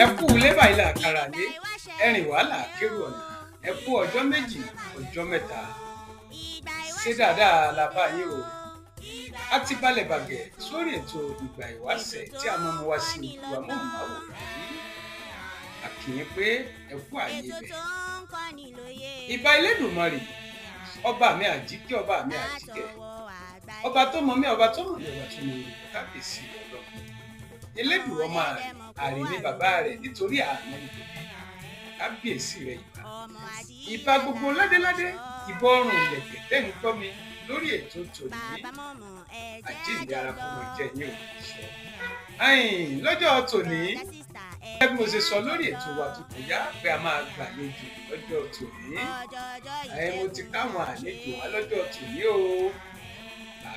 ẹ kú ilé báyìí làkàrà lé ẹrìn wàhálà kérò ọ̀nà ẹ kú ọjọ́ méjì ọjọ́ mẹ́ta ṣé dáadáa la bá yín o a ti balẹ̀ bàgẹ́ sórí ètò ìgbà ìwáṣẹ̀ tí a máa mú wá sí ojú amóhùnmáwòrán yìí a kí yín pé ẹ kú ààyè bẹ̀. ìbà Elédùmarè ọba mi àjíkẹ́ ọba mi àjíkẹ́ ọba tó mọ mí ọba tó mọ mí ọba tó mọ mí kábíyèsí ọlọ́run Elédùn ọmọ àrè ní bàbá rẹ̀ nítorí àná ìdòdì kábíyèsí rẹ̀ ìbà gbogbo ládéládé ìbà ọrùn ìlẹ̀kẹ̀ tẹ́ ń gbọ́ mi lórí ètò tòní àjíǹde ara fún mi jẹ́ yín òṣìṣẹ́ lọ́jọ́ tòní bí mo ṣe sọ lórí ètò wa tó kọjá pé a máa gbàlejò lọ́jọ́ tòní mo ti káwọn àlejò wá lọ́jọ́ tòní o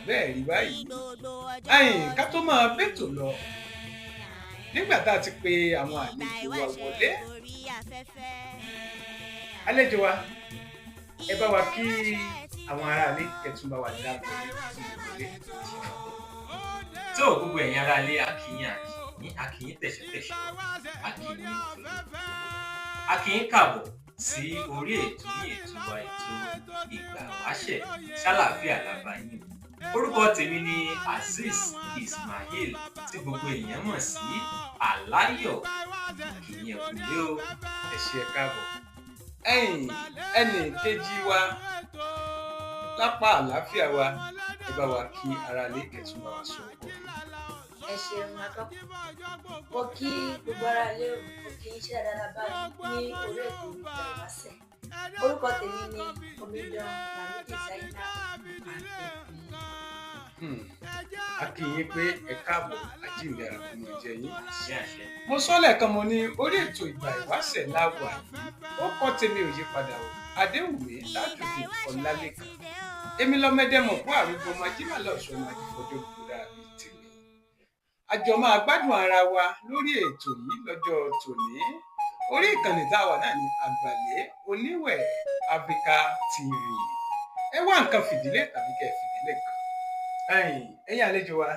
bẹ́ẹ̀ rí báyìí ká tó máa bẹ́tò lọ nígbà tá a ti pe àwọn àlejò wa wọlé àlejò wa ẹ bá wa kí àwọn aráalé kẹtùn bá wà dáàbò wọlé. tó gbogbo ẹ̀yin aráalé akíyín tẹ̀sẹ̀tẹ̀sẹ̀ akíyín káàbọ̀ sí orí ètò ní ètò wa ètò ìgbà ìwáṣẹ̀ ṣàlàáfíà làbá yín orúkọ tèmi ni Azeez Ismail tí gbogbo èèyàn mọ̀ sí Aláyọ̀ ìyẹn kùlé o ẹ ṣé káàbọ̀ ẹnì kejì wa lápá àlàáfíà wa ẹ bá wa kí aráalé kẹtùn bá wa sọ ọkọ mi. ẹ ṣeun atọ́kùn mo kí gbogbo aráalé mo kí iṣẹ́ dáadáa báyìí ní orí ètò ìgbà ìwáṣẹ̀ orúkọ tèmi ni omidan Lamidi Zainab a kí yín pé ẹ káàbọ̀ àjíǹde ara fún mi jẹ́ yín. mo sọ lẹ́ẹ̀kan mo ní orí ètò ìgbà ìwáṣẹ̀ láwà yìí ó kọ́ tèmi ò yí padà o Adéwùmí Tajudeen Ọlálékan èmi lọ́mọdémọ̀ fún àrùgbó májímàlá ọ̀ṣọ́ máa di fọjọ́ gbòòrà bíi tèmi. àjọ máa gbádùn ara wa lórí ètò yìí lọ́jọ́ tòní orí ìkànnì táwa náà ní Àgbàlẹ̀ Oníwẹ̀ Africa TV ẹ wá nǹkan fìdílé tàbí kẹ́ fìdílé kan. ẹ̀yin àlejò wa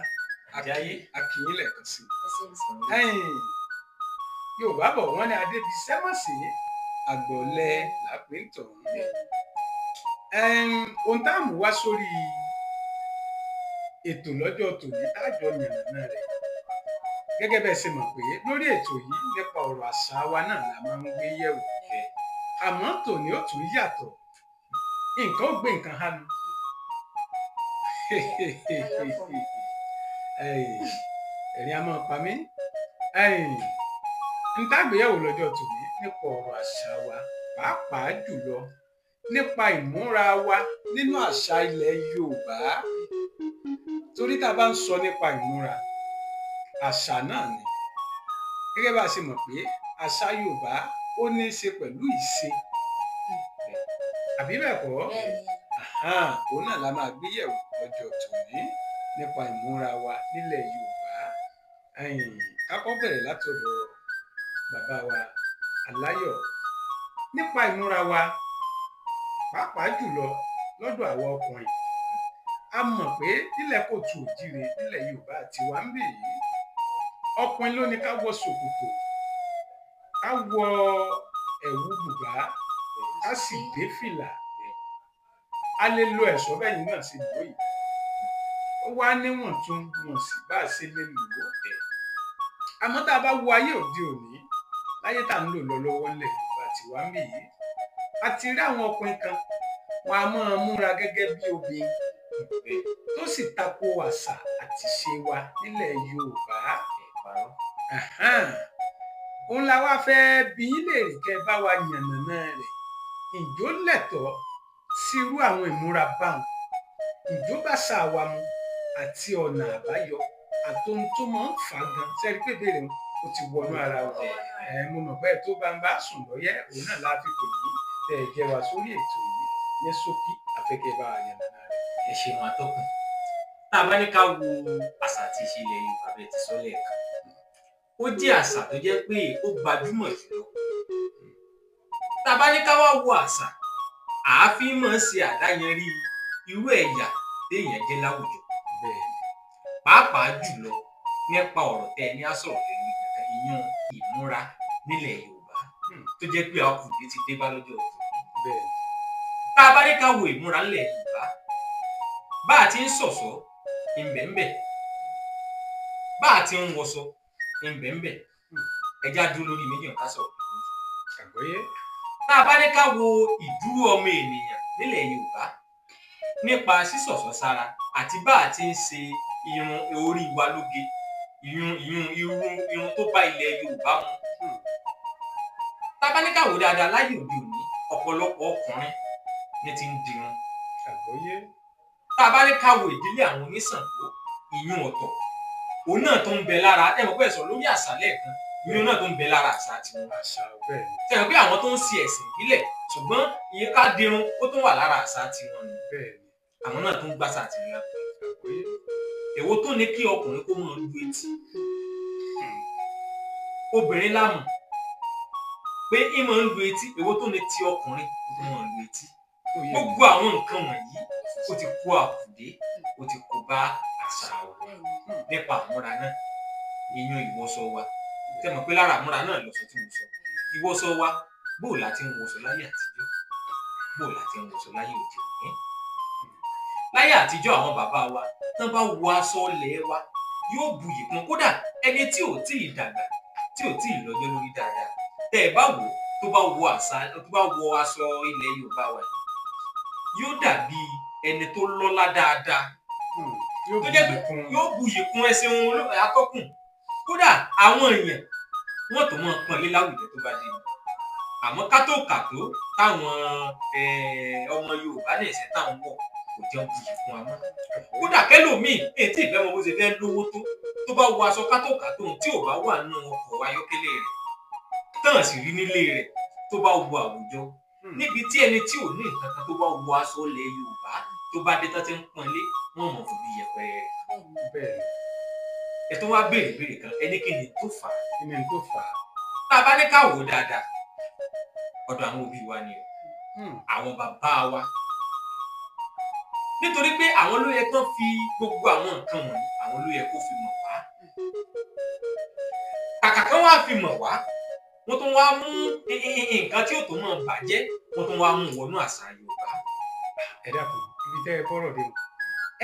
akínyìn lẹ́ẹ̀kan sí i. Yorùbá bọ̀ wọ́n ní adébísẹ́ mọ̀ sí àgbọ̀lẹ̀ lápẹ́ntọ̀ ohun tá à mú wá sórí ètò lọ́jọ́ tòní tájọ yànnàná rẹ̀ gẹ́gẹ́ bẹ́ẹ̀ ṣe mọ̀ pé lórí ètò yìí nípa ọ̀rọ̀ àṣà wa náà la máa ń gbé yẹ̀wò àmọ́ tòní ó tún yàtọ̀ nǹkan ó gbé nǹkan hánu ẹ̀rín a máa pa mí n tá gbéyẹ̀wò lọ́jọ́ tòní nípa ọ̀rọ̀ àṣà wa pàápàá jùlọ nípa ìmúra wa nínú àṣà ilẹ̀ Yorùbá torí tá a bá ń sọ nípa ìmúra àṣà náà ni gẹ́gẹ́ bá a ṣe mọ̀ pé àṣà Yorùbá ó ní í ṣe pẹ̀lú ìṣe àbí bẹ́ẹ̀ kọ́ òun náà la máa gbéyẹ̀wò lọ́jọ́ tòní nípa ìmúra wa nílẹ̀ Yorùbá kákọ́ bẹ̀rẹ̀ látọ̀dọ̀ bàbá wa Aláyọ̀ nípa ìmúra wa pàápàá jùlọ lọ́dọ̀ àwọn ọkùnrin a mọ̀ pé nílẹ̀ Kóòtù Òjíire nílẹ̀ Yorùbá àti wa ń bì yìí ọkùnrin ló ní ká wọ ṣòkòtò ká wọ ẹ̀wù bùbá ká sì dé fìlà a lè lo ẹ̀ṣọ́ bẹ́yìn náà sí lóyè ó wá níwọ̀ntúnwọ̀nsì bá a ṣe lè lò ó àmọ́ tá a bá wo ayé òde òní láyé tá à ń lò lọ lọ́wọ́ ńlẹ̀ Yorùbá àti wa ń bì yìí a ti rí àwọn ọkùnrin kan wọn a máa múra gẹ́gẹ́ bí obìnrin tó sì tako àṣà àti ṣe wa nílẹ̀ Yorùbá òun la wá fẹ́ bí léèrè kẹ́ bá wa yànnàná rẹ̀ ìjó lẹ́tọ̀ọ́ sí irú àwọn ìmúra báwọn ìjó bá ṣàwà mu àti ọ̀nà àbáyọ àtohun tó máa ń fà gan sẹ́rí pé béèrè ó ti wọnú ara wa mo mọ̀ bẹ́ẹ̀ tó bá ń bá sùn lọ́yẹ́ òun náà la fi pè ní tẹ̀ jẹ́ wa sórí ètò yìí ní ṣókí afẹ́kẹ́ bá wa yànnàná rẹ̀. ẹ ṣeun atọ́kùn tá a bá ní ká wo àṣà àti ìṣe ilẹ̀ Yorùbá bẹ́ẹ̀ ti sọ lẹ́ẹ̀kan ó jẹ́ àṣà tó jẹ́ pé ó gbajúmọ̀ jùlọ tá a bá ní ká wá wo àṣà àáfin máa ń ṣe àdáyanrí irú ẹ̀yà téèyàn jẹ́ láwùjọ pàápàá jùlọ nípa ọ̀rọ̀ tẹ́ ní á sọ̀rọ̀ lẹ́nu kan ìyún ìmúra nílẹ̀ Yorùbá tó jẹ́ pé akùdé ti dé bá lọ́jọ́ òní. bẹ́ẹ̀ Tá a bá ní ká wo ìmúra nílẹ̀ Yorùbá bá a ti ń ṣọ̀ṣọ́ ńbẹ̀ńbẹ̀ bá a ti ń wọṣọ ńbẹ̀ńbẹ̀ ẹja dúró lórí méjì ká sọ̀rọ̀. àgbọ́yé Tá a bá ní ká wo ìdúró ọmọ ènìyàn nílẹ̀ Yorùbá nípa sísọ̀sọ́ sára àti bá a ti ń ṣe irun orí wa lóge irun tó bá ilẹ̀ Yorùbá mu. Tá a bá ní ká wò dáadáa láyé òde òní ọ̀pọ̀lọpọ̀ ọkùnrin ní ti ń dirun. àgbọ́yé Tá a bá ní ká wo ìdílé àwọn oníṣàngó ìyún ọ̀tọ̀ òun náà tó ń bẹ lára ẹ mọ̀ pé ẹ sọ lórí àṣà lẹ́ẹ̀kan ìyún náà tó ń bẹ lára àṣà tiwọn. àṣà bẹ́ẹ̀ ni Ṣé ẹ mọ̀ pé àwọn tó ń ṣe ẹ̀sìn ìbílẹ̀ ṣùgbọ́n ìyẹn ká dirun ó tún wà lára àṣà tiwọn ni bẹ́ẹ̀ ni àwọn náà tó ń gbàṣà tiwọn. àgbọ́yé Èwo tó ní kí ọkùnrin kó máa lu etí obìnrin lámù pé í máa ń lu etí èwo tó ní ti ọkùnrin kó máa lu etí. ó yẹ Gbogbo àwọn nǹkan wọ̀nyí ó ti kó àkùdé ó ti kó bá àṣà wa nípa àmúra náà ìyún ìwọṣọ wa tẹ́ mọ̀ pé lára àmúra náà lọṣọ tí mo sọ ìwọṣọ wa bó la ti ń wọṣọ láyé àtijọ́ bó la ti ń wọṣọ láyé òde òní. Láyé àtijọ́ àwọn bàbá wa tán bá wọ aṣọ ilẹ̀ wa yóò buyì kún kódà ẹni tí ò tí ì dàgbà tí ò tí ì lọ́jọ́ lórí dáadáa tẹ́ ẹ bá wò tó bá wọ aṣọ ilẹ̀ Yorùbá wa yóò dàbí ẹni tó lọ́lá dáadáa tó jẹ́ pé yóò buyì kún ẹsẹ̀ wọn atọ́kùn kódà àwọn èèyàn wọ́n tó mọ̀ pọ́nlé láwùjọ tó bá dé ni àmọ́ kátó táwọn ọmọ Yorùbá náà ṣe táwọn wọ̀ kò jẹun buyì fún wa mọ́ kódà kẹlòmíì ètí ìfẹ́ mọ bó ṣe fẹ́ lówó tó bá wọ aṣọ kátó tí ò bá wà nínú ọkọ̀ ayọ́kẹ́lẹ́ rẹ̀ tán sì rí nílé rẹ̀ tó bá wọ àwùjọ níbi tí ẹni tí ò ní nǹkan kan tó bá wọ aṣọ ilẹ̀ Yorùbá tó bá dé tán ti ń pọ́nlé wọ́n mọ̀ fún bí yẹpẹrẹ rẹ̀. bẹ́ẹ̀ ẹ tó wá béèrè kan ẹni kí ni tó fà á. kí ni tó fà á. Tá a bá ní ká wò ó dáadáa ọ̀dọ̀ àwọn òbí wa ni o àwọn bàbá wa nítorí pé àwọn ló yẹ kán fi gbogbo àwọn nǹkan wọ̀nyí àwọn ló yẹ kó fi mọ̀ wá kàkà kan wá fi mọ̀ wá wọ́n tún wá mú nǹkan tí ò tó mọ̀ bàjẹ́ wọ́n tún wá mú wọnú àṣà Yorùbá. ẹ dákun ibi tẹ́ ẹ bọ́rọ̀ dé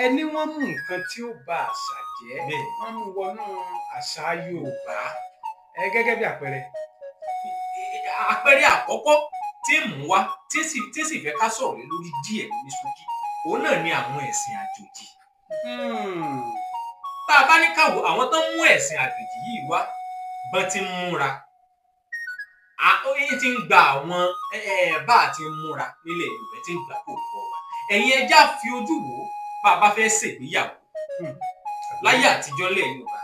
ẹni wọ́n mú nǹkan tí ó bà àṣà jẹ́ wọ́n mú wọnú àṣà Yorùbá gẹ́gẹ́ bí àpẹẹrẹ. Àpẹẹrẹ àkọ́kọ́ tí mú wá tí sì fẹ́ ká sọ̀rọ̀ lórí díẹ̀ ní ṣókí òun náà ni àwọn ẹ̀sìn àjòjì. Tá a bá ní ká wò àwọn tó ń mú ẹ̀sìn àjòjì yìí wá bọ́n ti ń múra ó ti ń gba àwọn bá a ti ń múra nílẹ̀ Yorùbá ti ń gbà kó lọ́wọ́ wa ẹ̀yin ẹja fi ojú wò ó bá a bá fẹ́ ṣègbéyàwó láyé àtijọ́ lẹ̀ Yorùbá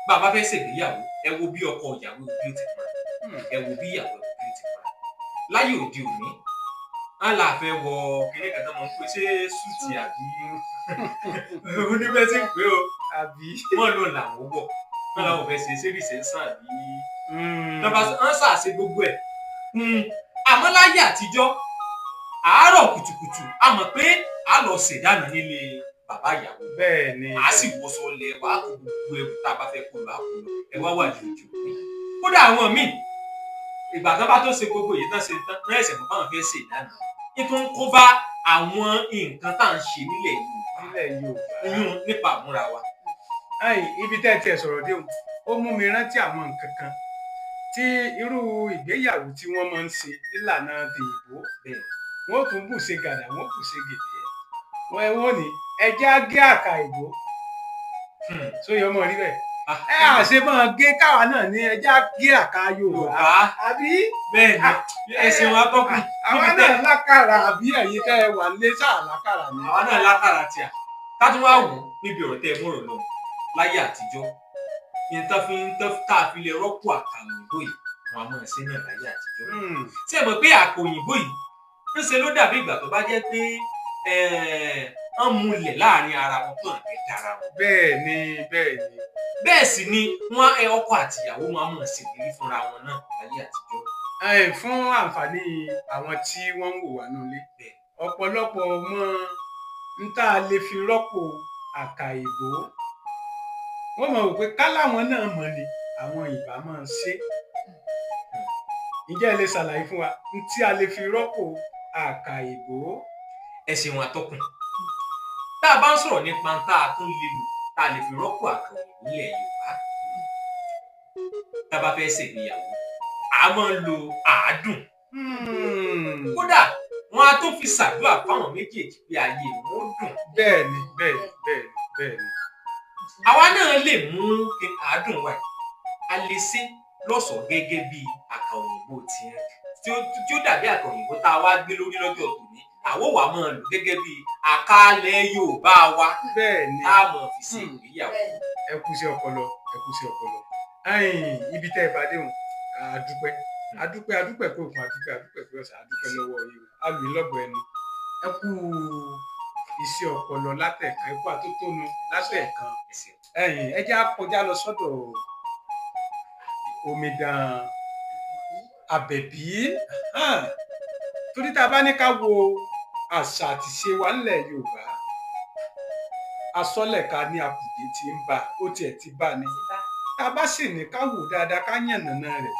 bá a bá fẹ́ ṣègbéyàwó ẹ wo bí ọkọ ìyàwó bí ó ti múra ẹ wo bí ìyàwó bí ó ti múra láyé òde òní á là fẹ́ wọ kíní kan tó mọ̀ ń pè ṣé súùtì àbí oníbẹ̀ tí ń pè ó àbí wọ́n lò làwọn wọ̀ wọ́n làwọn fẹ́ ṣe sẹ́rìsẹ́ ń sàn àbí tọ́ba ń ṣàṣe gbogbo ẹ̀ àmọ́ láyé àtijọ́ àárọ̀ kùtùkùtù a mọ̀ pé a lọ ṣèdáná nílé bàbá ìyàwó bẹ́ẹ̀ ni a sì wọṣọ lẹ̀ wá kó gbogbo ẹrù tá a bá fẹ́ kó lọ àpò lọ ẹ wá wà lójú kódà àwọn míì ìgbà tán bá tó ṣe gbogbo èyí tán ṣe tán náà ẹsẹ̀ mọ́ báwọn fẹ́ ṣèdáná nítorí kó bá àwọn nǹkan tá à ń ṣe nílẹ̀ Yorùbá nípa àmúra wa. ibi tẹ́ ẹ tiẹ̀ sọ̀rọ̀ dé ó mú mi rántí àwọn nǹkan kan tí irú ìgbéyàwó tí wọ́n máa ń ṣe nílànà tèèbó wọ́n tún bù ṣe gàdà wọ́n bù ṣe gèdè wọ́n ní ẹjẹ́ á gé àkà ìbò sóyè ọmọ rí bẹ́ẹ̀ ẹ àṣẹ máa gé káwa náà ní ẹjẹ́ á gé àkà Yorùbá àbí. bẹ́ẹ̀ ni ẹ̀sìn wa tọ́kùn. àwa náà lákàrà àbí ẹ̀yin tẹ́ ẹ wà lé sáà lákàrà ni. àwa náà lákàrà tíà ká tún wá wò níbi ọ̀rọ̀ tẹ́ ẹ mọ̀rọ̀ lọ láyé àtijọ́ tá a fi lè rọ́pò àkàrà òyìnbó yìí wọn a máa ṣe náà láyé àtijọ́. ṣé ẹ mọ̀ pé àkà òyìnbó yìí ń ṣe ló dàbí ìgbà tó bá jẹ́ pé wọ́n múlẹ̀ láàrin ara wọn tó hàn kẹta ara wọn. bẹ́ẹ̀ ni. bẹ́ẹ̀ sì ni wọ́n ọkọ àtìyàwó máa mọ̀ ṣèlérí fúnra wọn náà láyé àtijọ́. fún àǹfààní àwọn tí wọ́n ń wò wá nílé ọ̀pọ̀lọpọ̀ mọ ń tá a lè fi rọ́pò àkà ìbò wọ́n mọ̀ wò pé káláwọn náà mọ̀ ni àwọn ìbá máa ṣe. Ǹjẹ́ ẹ lè ṣàlàyé fún wa n tí a lè fi rọ́pò àkàìbò? ẹ ṣeun atọ́kùn. tá a bá ń sọ̀rọ̀ nípa tá a tún lè lò tá a lè fi rọ́pò àkàìbò nílẹ̀ Yorùbá, tá a bá fẹ́ ṣègbéyàwó a máa ń lo àádùn. Kódà wọn a tún fi ṣàdúrà fáwọn méjèèjì pé ayé wọn ó dùn. Bẹ́ẹ̀ni. Àwa náà lè mú àádùn wa a lè ṣe lọ́ṣọ̀ọ́ gẹ́gẹ́ bí àkà òyìnbó tí ó dàbí àkà òyìnbó tá a wá gbé lórí lọ́jọ́ tòní. Àwọ̀ wa máa lò gẹ́gẹ́ bí àkàlẹ̀ Yorùbá wa tá a mọ̀ fi ṣe ìgbéyàwó. Ẹ kú sí ọpọlọ. Ibi tẹ́ ẹ bá dé wọn adúpẹ́ pé òkun adúpẹ́ pé ọ̀sán adúpẹ́ lọ́wọ́ yìí alùpùpù lọ́gbọ̀ ẹnu. Ẹ kú iṣẹ́ ọpọlọ látẹ̀ka ẹ kú àtótónu látẹ̀kan. Ẹ jẹ́ á kọjá lọ sọ́dọ̀ Omidan Àbẹ̀bí. Torí tá a bá ní ká wo àṣà àti ìṣe wa nílẹ̀ Yorùbá, asọ́lẹ̀ka ní akùdé tí ń bá ó tiẹ̀ ti bá ní. Tá a bá sì ní ká wò dáadáa ká yànnàná rẹ̀,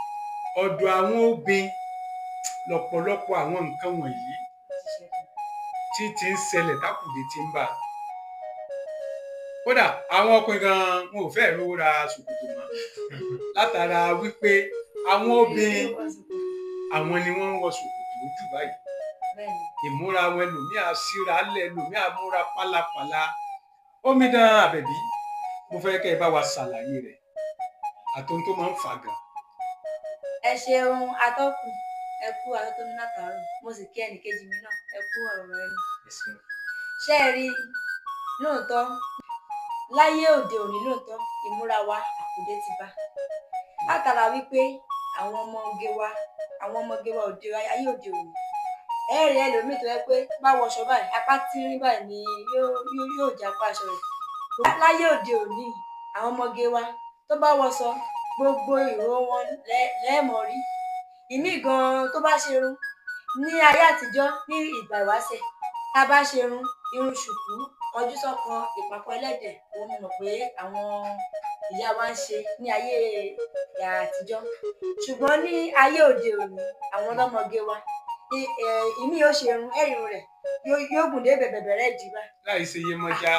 ọ̀dọ̀ àwọn obìnrin lọ́pọ̀lọpọ̀ àwọn nǹkan wọ̀nyí tí ń ṣẹlẹ̀ tákùdé tí ń bá. Kódà àwọn ọkùnrin gan wọn ò fẹ́ rówó ra ṣòkòtò mọ́ látara wípé àwọn obìnrin àwọn ni wọ́n ń wọ ṣòkòtò ojú báyìí. Ìmúra wọn ẹlòmíà síra lẹ̀, ẹlòmíà múra pálapàla. Omidan Àbẹ̀bí, mo fẹ́ kẹ́ ẹ bá wa ṣàlàyé rẹ̀ àtòun tó máa ń fà gan. Ẹ ṣeun atọ́kùn, ẹ kú àtótónu látàárọ̀, mo sì kí ẹnìkejì mi náà ẹ kú ọ̀rọ̀ ẹnu. Ṣé ẹ rí lóòótọ́ láyé òde òní lóòótọ́ ìmúra wa àkùdé ti bá látara wípé àwọn ọmọge wa òde ayé òde òní ẹ rí ẹlòmíì tó yẹ pé bá wọṣọ báyìí apá tírín báyìí ni yóò jẹ apá aṣọ rẹ̀. Láyé òde òní àwọn ọmọge wa tó bá wọṣọ gbogbo ìró wọn lẹ́ẹ̀mọ́ rí. Ìmí gan tó bá ṣerun ní ayé àtijọ́ ní ìgbà ìwáṣẹ̀ tá a bá ṣerun irun ṣùkú kọjú sọ́kan ìpàkọ́ ẹlẹ́dẹ̀ òun mọ̀ pé àwọn ìyá wa ń ṣe ní ayé àtijọ́. Ṣùgbọ́n ní ayé òde òní àwọn ọlọ́mọge wa ìmí yóò ṣerun ẹ̀rìn rẹ̀ yóò gùn dé bẹ̀bẹ̀rẹ̀ jìbá. Láì ṣe iye mọ́já.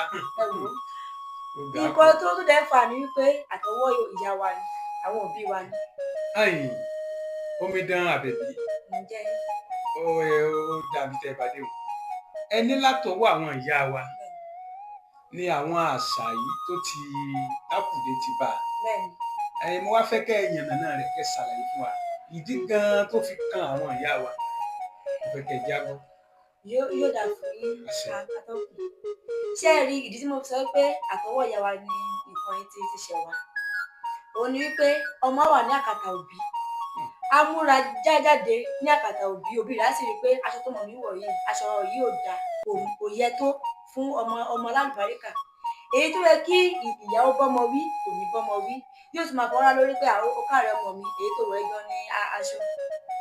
Nǹkan tó dẹ̀ fà ní wípé àtọwọ́ ìyá wa ni àwọn òbí wa ni. Omidan Àbẹ̀bí ó dàbí tẹ́ bá dé o. Ẹ ní látọwọ́ àwọn ìyá wa ní àwọn àṣà yìí tó ti tákùdé ti bá. Mo wá fẹ́ kẹ́ ẹ yànnàná rẹ̀ kẹ́ ṣàlàyé fún wa ìdí gan tó fi kan àwọn ìyá wa. Mo fẹ́ kẹ́ ẹ jábọ́. Yóò dà fún yín atọ́kùn. Ṣé ẹ rí ìdí tí mo sọ pé àtọwọ́ ìyá wa ni nǹkan yìí ti ṣẹ̀ wá? Òun ni wípé ọmọ wà ní àkàtà òbí, a múra jáde ní àkàtà òbí rẹ̀ á sì rí i pé aṣọ tó mọ̀ mí wọ̀ yìí aṣọ yìí ò dáa kò yẹ tó fún ọmọ lálùbáríkà. Èyí tó yẹ kí ìyàwó bọ́mọ wí kò ní bọ́mọ wí, yóò tún máa fọwọ́rá lórí pé ó káàárẹ̀ ọmọ mi èyí tó wọ̀ ẹ́ gan ní aṣọ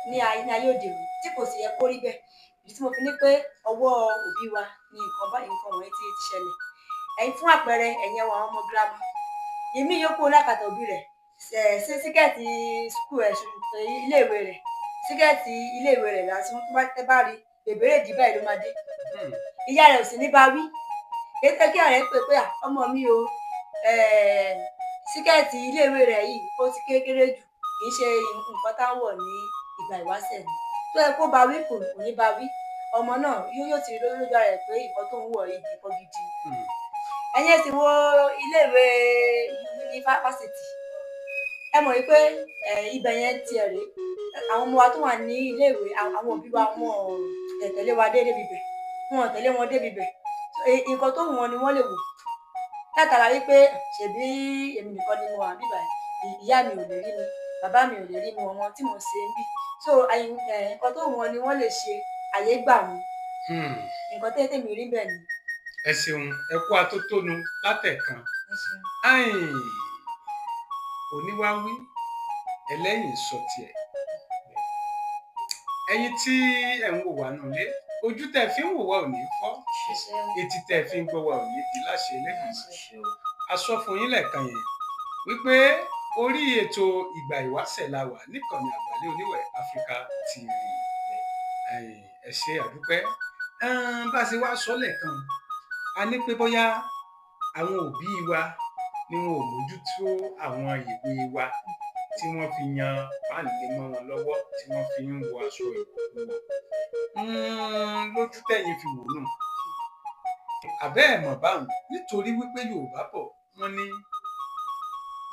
ní ayé òde òní tí kò sì yẹ kó rí bẹ́ẹ̀. Ìdí tí mo fi ní pé ọwọ́ òbí wa ni nǹkan wọ̀nyí ti ṣẹlẹ̀. Ẹ̀yin fún àpẹẹrẹ ẹ̀yin àwọn ọmọ gírámà ìmí yókù lákàtà òbí rẹ̀ síkẹ́ẹ̀tì skul iléèwé rẹ̀ síkẹ́ẹ̀tì iléèwé rẹ̀ láti wọ́n tó bá tẹ́ bá rí bèbèrè ìdí báyìí ló máa dé. Ìyá rẹ̀ ò sì ní bá wí ètò kí ààrẹ pè pé ọmọ mi o síkẹ́ẹ̀tì iléèwé rẹ̀ yìí ó ti kékeré jù kì í ṣe nǹkan tá ń wọ̀ ní ìgbà ìwáṣẹ̀ ni. Tó yẹ kó bá wí kò ní bá wí, ọmọ náà yóò ti rí lójú ara rẹ̀ pé nǹkan tó ń wọ̀ yìí nǹkan gidi. Ẹ̀yin sì wo iléèwé yunifásitì ẹ mọ̀ wípé ibẹ̀ yẹn tiẹ̀ rèé àwọn ọmọ wa tó wà ní iléèwé àwọn òbí wa wọn tẹ̀lé wa débi bẹ̀ wọn tẹ̀lé wọn débi bẹ̀ nǹkan tó wù wọn ni wọ́n lè wò látara wípé ṣèbí èmi nìkan ni mo wà bíbà ìyá mi ò lè rí mi bàbá mi ò lè rí mi ọmọ tí mo ṣe ń bì so nǹkan tó wù wọn ni wọ́n lè ṣe àyè gbà wọn nǹkan tẹ́tẹ́ mi rí bẹ́ẹ̀ ni. Ẹ ṣeun ẹ kú atótónu látẹ̀kan oníwáwí ẹlẹ́yìn sọ tiẹ̀ ẹ̀yin tí ẹ̀ ń wò wá nù lé ojú tẹ̀ fi ń wò wá ò ní fọ́ etí tẹ̀ fi ń gbọ́ wá ò ní di láṣẹ lẹ́yìn a sọ fún yín lẹ́ẹ̀kan yẹn wípé orí ètò ìgbà ìwáṣẹ̀ la wà níkànnì Àgbàlẹ̀ Oníwẹ̀ Africa TV. Ẹ ṣé àdúpẹ́. Bá a ṣe wá sọ lẹ́ẹ̀kan a ní pé bóyá àwọn òbí wa ni wọn ò mójútó àwọn ìwé wa tí wọ́n fi yan páàlì mọ́ wọn lọ́wọ́ tí wọ́n fi ń wọ aṣọ ìwọ̀kuwọ̀ lójú tẹ̀yìn fi wò nù. Àbẹ́ ẹ̀ mọ̀ báwọn nítorí wípé Yorùbá bọ̀ wọ́n ní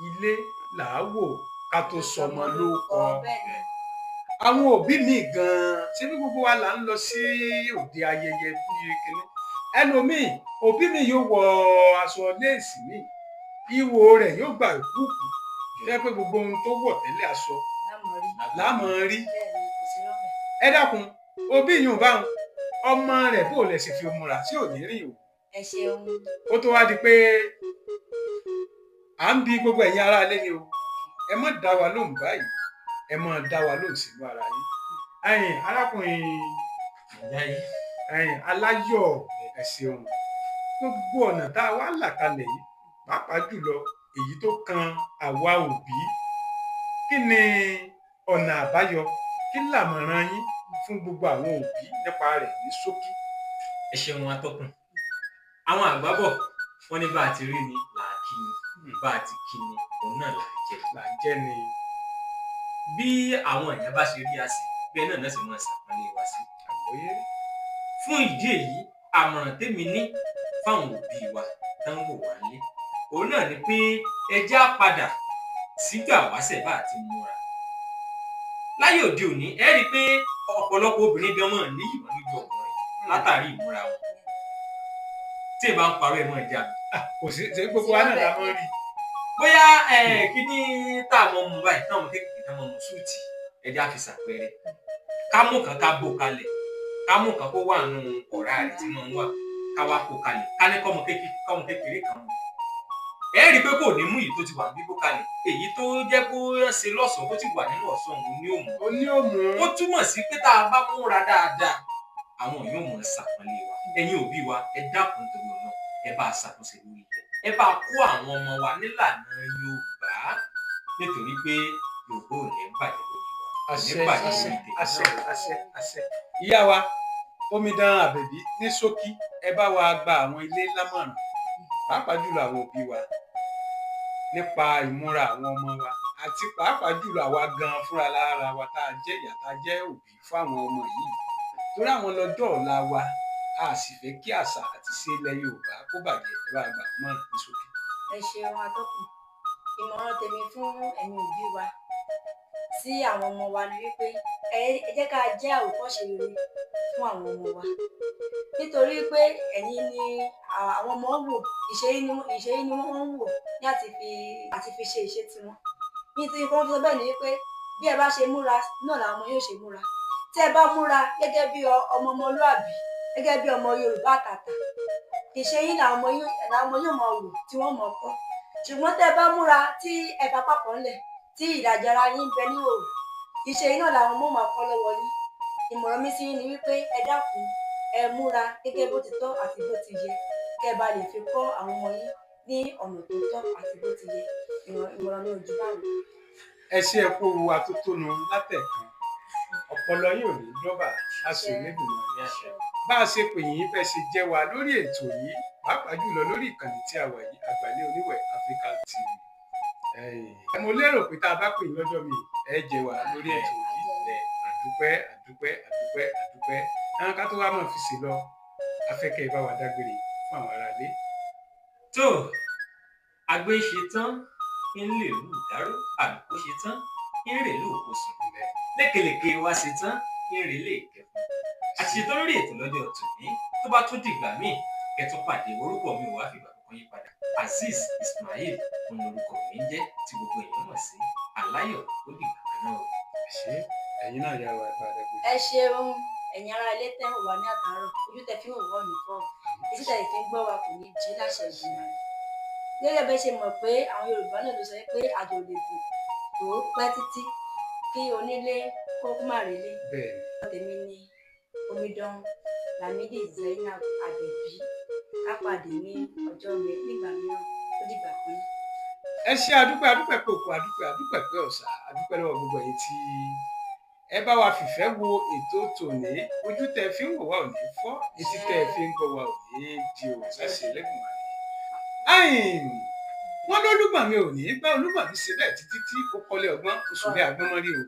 ilé làá wò ká tó sọmọ lórúkọ. Àwọn òbí mi gan-an ṣé bí gbogbo wa là ń lọ sí òde ayẹyẹ bíi kíní ẹlòmíì òbí mi yóò wọ aṣọ léèsì mi ìwò rẹ̀ yóò gbà kúkú jẹ́ pé gbogbo ohun tó wọ̀ tẹ́lẹ̀ aṣọ lámọ̀ rí. Ẹ dákun òbí yìí ò bá wọn ọmọ rẹ̀ bó lẹ̀ sì fi múra tí ò ní rìn o. Ẹ ṣeun. Ó tó wá di pé à ń bi gbogbo ẹ̀yin ará ilé ni o ẹ má dá wa lóhùn báyìí ẹ má dá wa lóhùn sínú ara yín. Arákùnrin Aláyọ̀ ẹ ṣeun gbogbo ọ̀nà tá a wá là kalẹ̀ yìí pàápàá jùlọ èyí tó kan àwa òbí kí ni ọ̀nà àbáyọ kí làmọ̀ràn yín fún gbogbo àwọn òbí nípa rẹ̀ ní ṣókí. Ẹ ṣeun atọ́kùn. Àwọn àgbà bọ̀ wọ́n ní bá a ti rí ni là á kí ni bá a ti kí ni òun náà là á jẹ ni. Bí àwọn èèyàn bá ṣe rí a sí bẹ́ẹ̀ náà náà sì máa ṣàpọ́nlé wa sí. Àgbọ́yé. Fún ìdí èyí àmọ̀ràn tèmi ní fáwọn òbí wa tán wò wá lé òun náà ni pé ẹ já padà sígbà wáṣẹ̀ bá àti múra. Láyé òde òní ẹ rí i pé ọ̀pọ̀lọpọ̀ obìnrin gan mọ̀ ní ìmọ̀ lójú ọkùnrin látàrí ìmúra wọn. Tí ì bá ń parọ́ ẹ̀ mọ́ ẹja mi. Kò sí ṣe gbogbo wa náà la mọ́ rí. Bóyá kí ní tá a mọ̀ mú báyìí náà mo kékeré tá a mọ̀ mú súùtì ẹja fi ṣàpẹẹrẹ. Ká mú kan ká bò kalẹ̀ ká mú kan kó wà nù ọ̀rá rẹ̀ tí wọ́n ń wà ká wá kó kalẹ̀ ká ní kọ́mọ kékeré kan mú. Ẹ rí i pé kò ní mú èyí tó ti wà bíbó kalẹ̀ èyí tó jẹ́ kó ṣe lọ́ṣọ̀ọ́ tó ti wà nínú ọ̀ṣọ́ òun ní òmù. Ó ní òmù. Ó túmọ̀ sí pé tá a bá múra dáadáa àwọn yóò mọ̀ ṣàpọ́nlé wa. Ẹ̀yin òbí wa ẹ dákun torí ọ̀nà ẹ bá ṣàtúnṣe lórí ẹ̀. Ẹ bá kó àwọn ọmọ wa nílànà Yorùbá nítorí pé Yorùbá ò ní bàjẹ́ lórí wa. Àṣẹ. Ìyá wa Omidan Àbẹ̀bí ní ṣókí ẹ bá wa gba àwọn ilé lámọ̀ràn pàápàá jùlọ àwọn òbí wa nípa ìmúra àwọn ọmọ wa àti pàápàá jùlọ àwa gan fúnra lára wa tá a jẹ́ ìyá tá a jẹ́ òbí fáwọn ọmọ yìí torí àwọn lọ́jọ́ ọ̀la wa a sì fẹ́ kí àṣà àti ṣe ilẹ̀ Yorùbá kó bàjẹ́ ẹ bá gbà mọ́ ní ṣókí. Ẹ ṣeun atọ́kùn. Ìmọ̀ràn tèmi fún ẹ̀yin òbí wa sí àwọn ọmọ wa ni wípé ẹ jẹ́ ká jẹ́ àwòkọ́ṣe rere fún àwọn ọmọ wa nítorí pé ẹ̀yin ni àwọn ọmọ wò ìṣe ni wọ́n ń wò ní àti fi ṣe ìṣe tiwọn nítorí kí wọ́n fi sọ bẹ́ẹ̀ ni wípé bí ẹ bá ṣe múra náà làwọn ọmọ yóò ṣe múra tí ẹ bá múra gẹ́gẹ́ bí ọmọlúàbí gẹ́gẹ́ bí ọmọ Yorùbá àtàtà ìṣe yín làwọn ọmọ yóò mọ wò tí wọ́n mọ kọ́ ṣùgbọ́n tẹ́ ẹ bá múra tí ẹ bá papọ̀ ńlẹ̀ tí ìdàjàra yín bẹ ní òòrùn ìṣe yín náà làwọn ọmọ máa kọ́ lọ́wọ́ yín ìmọ̀ràn mi sí yín ni wípé ẹ dákun ẹ múra gẹ́gẹ́ bó ti tọ́ àti bó ti yẹ kẹ́ ẹ bá lè fi kọ́ àwọn ọmọ yín ní ọ̀nà tó tọ́ àti bó ti yẹ ìmọ̀ràn mi ò jù báwọn. Ẹ ṣe ẹ kó wa tó tónu látẹ̀kan ọpọlọ yóò ní dọ́bà aṣọ ìlẹ́gbìmọ̀ ní àṣẹ bá a ṣe pè yín fẹ́ ṣe jẹ́ wa lórí ètò yìí pàápàá jùlọ lórí ìkànnì tí a wà yìí Àgbàlẹ̀ Oníwẹ̀ Africa TV. Mo lérò pé tá a bá pè yín lọ́jọ́ mi ẹ jẹ́ wa lórí ètò yìí àdúpẹ́ àwọn ká tó wá mọ̀ fi ṣe lọ afẹ́kẹ́ bá wa dágbére fún àwọn aráalé. Tó àgbẹ̀ ṣe tán ń lè lù dáró àlùkò ṣe tán ń rè lù kó sùn lẹ̀ lékelèké wá ṣe tán ń rè lè kẹfún. Àṣetán lórí ètò lọ́jọ́ tòní tó bá tún dìgbà míì kẹtún pàdé orúkọ mi ò wá fìgbà kankan yí padà Azeez Ismail òun lorúkọ mi ń jẹ́ tí gbogbo èèyàn mọ̀ sí Aláyọ̀ ó dìgbà kan náà. Ṣé ẹ̀yin náà yà wá ìpàdé gbé. Ẹ ṣeun ẹ̀yin ará ilé tẹ́ ń wà ní àtàárọ̀ ojú tẹ fi ń wọ̀ ní fọ́ọ̀mù etí tẹ̀ fi ń gbọ́ wa kò ní jí láṣẹ ìgbìmọ̀ rẹ̀. Gẹ́gẹ́ bẹ́ẹ̀ ṣe mọ̀ pé àwọn Yorùbá náà ló sọ pé àjò lè dùn tó pẹ́ títí kí onílé kó má relé. Tèmi ni Omidan Lamidi Zainab Àbẹ̀bí ká pàdé ní ọjọ́ mi nígbà mìíràn. ó dìgbà kan náà. ẹ ṣe àdúpẹ́ àdúpẹ́ pé òkú àdúpẹ́ pé ọ̀sà àdúpẹ́ lọ́wọ́ gbogbo ẹ̀yin tí ẹ bá wa fìfẹ́ wo ètò tòní ojú tẹ fi ń wò wá ò ní fọ́ etí tẹ fi ń gbọ́ wá ò ní di o ṣàṣẹ lẹ́gùn wá ní. wọ́n lólúgbọ̀n mi ò ní gbá olúgbọ̀n mi ṣe bẹ́ẹ̀ títí tí ó kọ́lé ọgbọ́n oṣù bí agbọ́n mọ́rí o.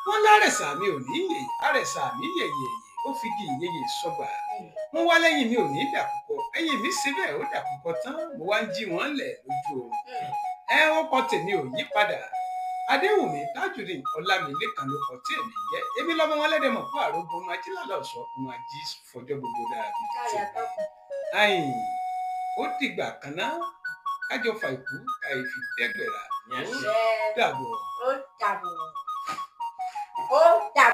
wọ́n lárẹ̀sà mi ò ní yè àrẹ̀sà mi yẹ̀yẹ̀ ó fi di ìyẹyẹ sọ́gbà. wọ́n wá lẹ́yìn mi ò ní dàkúkọ ẹ̀yìn mi ṣe bẹ́ẹ̀ ó dàkúkọ tán mo wá ń jí wọ́n lẹ̀ lójú oorun. ó kọ tèmi ò yí padà adéwùmí Tajudeen Ọlámilékan ló kọ tí èmi jẹ́ èmi lọ́mọ wọn lẹ́dẹ̀ mọ̀ fún àrògbó ọmọ ajílálà ọ̀sọ́ ọmọ ají fọjọ́ gbogbo dára bíi tèmi. ó dìgbà kan náà kájọ fa ìkú àìfi dẹ́gbẹ̀rà ó dàbọ̀. ó dàbọ̀. ó dàbọ̀.